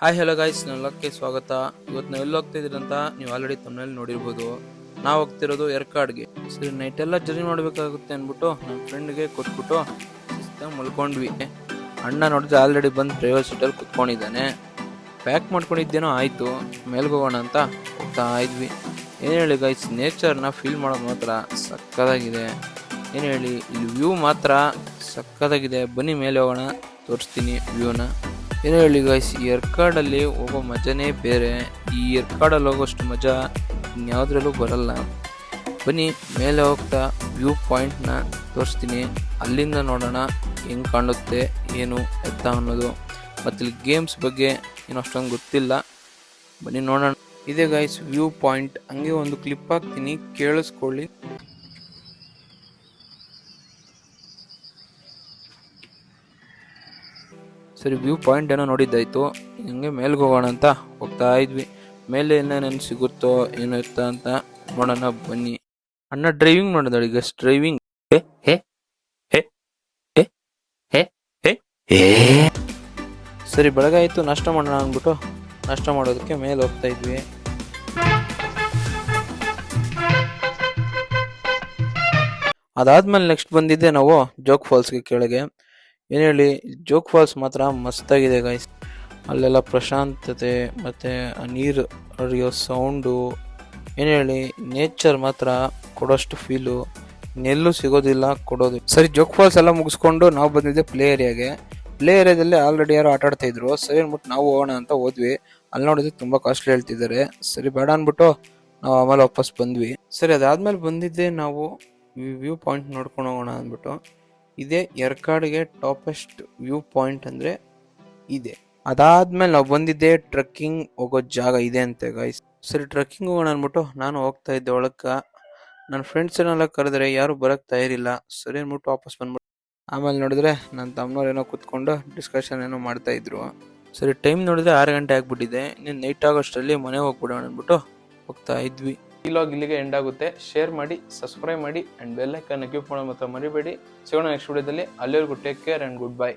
Hi hello guys, ನೆಲಕ್ಕೆ ಸ್ವಾಗತ. ಇವತ್ತು ನಾವು ಎಲ್ಲಿ ಹೋಗ್ತಿದ್ದೀರಿ ಅಂತ ನೀವು ಆಲ್ರೆಡಿ ತಮ್ಮನೇಲಿ ನೋಡಿರ್ಬೋದು. ನಾವು ಹೋಗ್ತಿರೋದು ಎರ್ಕಾಡ್ಗೆ. ಸರಿ, ನೈಟ್ ಎಲ್ಲ ಜರ್ನಿ ಮಾಡಬೇಕಾಗುತ್ತೆ ಅಂದ್ಬಿಟ್ಟು ನಮ್ಮ ಫ್ರೆಂಡ್ಗೆ ಕೊಟ್ಬಿಟ್ಟು ಮಲ್ಕೊಂಡ್ವಿ. ಅಣ್ಣ ನೋಡಿದ್ರೆ ಆಲ್ರೆಡಿ ಬಂದು ಡ್ರೈವರ್ ಸೀಟಲ್ಲಿ ಕುತ್ಕೊಂಡಿದ್ದಾನೆ. ಪ್ಯಾಕ್ ಮಾಡ್ಕೊಂಡಿದ್ದೇನೋ ಆಯಿತು, ಮೇಲ್ಗೆ ಹೋಗೋಣ ಅಂತ ಹೋಗ್ತಾ ಇದ್ವಿ. ಏನು ಹೇಳಿ ಗೈಸ್, ನೇಚರ್ನ ಫೀಲ್ ಮಾಡೋದು ಮಾತ್ರ ಸಕ್ಕತ್ತಾಗಿದೆ. ಏನು ಹೇಳಿ, ಇಲ್ಲಿ ವ್ಯೂ ಮಾತ್ರ ಸಕ್ಕತ್ತಾಗಿದೆ. ಬನ್ನಿ ಮೇಲೆ ಹೋಗೋಣ, ತೋರಿಸ್ತೀನಿ ವ್ಯೂನ. ಏನು ಹೇಳಿ ಗೈಸ್, ಈ ಎರ್ಕಾಡಲ್ಲಿ ಹೋಗೋ ಮಜಾನೇ ಬೇರೆ. ಈ ಎರ್ಕಾಡಲ್ಲಿ ಹೋಗೋಷ್ಟು ಮಜಾ ಇನ್ಯಾವುದ್ರಲ್ಲೂ ಬರಲ್ಲ. ಬನ್ನಿ ಮೇಲೆ ಹೋಗ್ತಾ ವ್ಯೂ ಪಾಯಿಂಟ್ನ ತೋರಿಸ್ತೀನಿ. ಅಲ್ಲಿಂದ ನೋಡೋಣ ಹೆಂಗೆ ಕಾಣುತ್ತೆ ಏನು ಎತ್ತ ಅನ್ನೋದು. ಮತ್ತು ಇಲ್ಲಿ ಗೇಮ್ಸ್ ಬಗ್ಗೆ ಏನೋ ಅಷ್ಟೊಂದು ಗೊತ್ತಿಲ್ಲ. ಬನ್ನಿ ನೋಡೋಣ. ಇದೆ ಗೈಸ್ ವ್ಯೂ ಪಾಯಿಂಟ್. ಹಂಗೆ ಒಂದು ಕ್ಲಿಪ್ ಹಾಕ್ತೀನಿ, ಕೇಳಿಸ್ಕೊಳ್ಳಿ. ಸರಿ, ವ್ಯೂ ಪಾಯಿಂಟ್ ಏನೋ ನೋಡಿದ್ದಾಯ್ತು. ಹಿಂಗೆ ಮೇಲ್ಗೆ ಹೋಗೋಣ ಅಂತ ಹೋಗ್ತಾ ಇದ್ವಿ. ಮೇಲೆ ಏನೇನು ಸಿಗುತ್ತೋ ಏನೋ ಇರ್ತ ಅಂತ ನೋಡೋಣ ಬನ್ನಿ. ಅಣ್ಣ ಡ್ರೈವಿಂಗ್ ಮಾಡೋದಾಳಿ ಗಸ್, ಡ್ರೈವಿಂಗ್. ಸರಿ, ಬೆಳಗಾಯಿತು, ನಾಷ್ಟ ಮಾಡೋಣ ಅಂದ್ಬಿಟ್ಟು ನಾಷ್ಟ ಮಾಡೋದಕ್ಕೆ ಮೇಲೆ ಹೋಗ್ತಾ ಇದ್ವಿ. ಅದಾದ್ಮೇಲೆ ನೆಕ್ಸ್ಟ್ ಬಂದಿದ್ದೆ ನಾವು ಜೋಗ್ ಫಾಲ್ಸ್ಗೆ ಕೆಳಗೆ. ಏನು ಹೇಳಿ, ಜೋಗ್ ಫಾಲ್ಸ್ ಮಾತ್ರ ಮಸ್ತಾಗಿದೆ ಗೈಸ್. ಅಲ್ಲೆಲ್ಲ ಪ್ರಶಾಂತತೆ ಮತ್ತು ನೀರು ಹರಿಯೋ ಸೌಂಡು. ಏನು ಹೇಳಿ, ನೇಚರ್ ಮಾತ್ರ ಕೊಡೋಷ್ಟು ಫೀಲು ಇನ್ನೆಲ್ಲೂ ಸಿಗೋದಿಲ್ಲ, ಕೊಡೋದು. ಸರಿ, ಜೋಗ್ ಫಾಲ್ಸ್ ಎಲ್ಲ ಮುಗಿಸ್ಕೊಂಡು ನಾವು ಬಂದಿದ್ದೆ ಪ್ಲೇ ಏರಿಯಾಗೆ. ಪ್ಲೇ ಏರಿಯಾದಲ್ಲಿ ಆಲ್ರೆಡಿ ಯಾರು ಆಟ ಆಡ್ತಾ ಇದ್ರು. ಸರಿ ಅಂದ್ಬಿಟ್ಟು ನಾವು ಹೋಗೋಣ ಅಂತ ಹೋದ್ವಿ. ಅಲ್ಲಿ ನೋಡಿದ್ರೆ ತುಂಬ ಕಾಸ್ಟ್ಲಿ ಹೇಳ್ತಿದ್ದಾರೆ. ಸರಿ ಬೇಡ ಅಂದ್ಬಿಟ್ಟು ನಾವು ಆಮೇಲೆ ವಾಪಸ್ ಬಂದ್ವಿ. ಸರಿ, ಅದಾದ್ಮೇಲೆ ಬಂದಿದ್ದೆ ನಾವು ವ್ಯೂ ಪಾಯಿಂಟ್ ನೋಡ್ಕೊಂಡು ಹೋಗೋಣ ಅಂದ್ಬಿಟ್ಟು. ಇದೇ ಎರ್ಕಾಡ್ಗೆ ಟಾಪೆಸ್ಟ್ ವ್ಯೂ ಪಾಯಿಂಟ್ ಅಂದರೆ ಇದೆ. ಅದಾದ್ಮೇಲೆ ನಾವು ಬಂದಿದ್ದೆ ಟ್ರೆಕ್ಕಿಂಗ್ ಹೋಗೋ ಜಾಗ ಇದೆ ಅಂತೆ ಗೈಸ್. ಸರಿ, ಟ್ರೆಕ್ಕಿಂಗ್ ಹೋಗೋಣ ಅಂದ್ಬಿಟ್ಟು ನಾನು ಹೋಗ್ತಾ ಇದ್ದೆ ಒಳಕ್ಕ. ನನ್ನ ಫ್ರೆಂಡ್ಸನ್ನೆಲ್ಲ ಕರೆದ್ರೆ ಯಾರು ಬರೋಕ್ಕೆ ತಯಾರಿಲ್ಲ. ಸರಿ ಅಂದ್ಬಿಟ್ಟು ವಾಪಸ್ ಬಂದ್ಬಿಟ್ಟು ಆಮೇಲೆ ನೋಡಿದ್ರೆ ನನ್ನ ತಮ್ಮನವ್ರು ಏನೋ ಕೂತ್ಕೊಂಡು ಡಿಸ್ಕಷನ್ ಏನೋ ಮಾಡ್ತಾ ಇದ್ರು. ಸರಿ, ಟೈಮ್ ನೋಡಿದ್ರೆ 6 ಗಂಟೆ ಆಗ್ಬಿಟ್ಟಿದೆ. ಇನ್ನೇನು ನೈಟ್ ಆಗೋಷ್ಟರಲ್ಲಿ ಮನೆಗೆ ಹೋಗ್ಬಿಡೋಣ ಅಂದ್ಬಿಟ್ಟು ಹೋಗ್ತಾ ಇದ್ವಿ. ಈ ಲಾಗ್ ಇಲ್ಲಿಗೆ ಎಂಡ್ ಆಗುತ್ತೆ. ಶೇರ್ ಮಾಡಿ, ಸಬ್ಸ್ಕ್ರೈಬ್ ಮಾಡಿ ಆ್ಯಂಡ್ ಬೆಲ್ ಐಕಾನ್ ಕ್ಲಿಕ್ ಮಾಡೋದು ಮಾತ್ರ ಮರಿಬೇಡಿ. ಸಿಗೋಣ ನೆಕ್ಸ್ಟ್ ವಿಡಿಯೋದಲ್ಲಿ. ಅಲ್ಲಿವರೆಗೂ take care and good bye.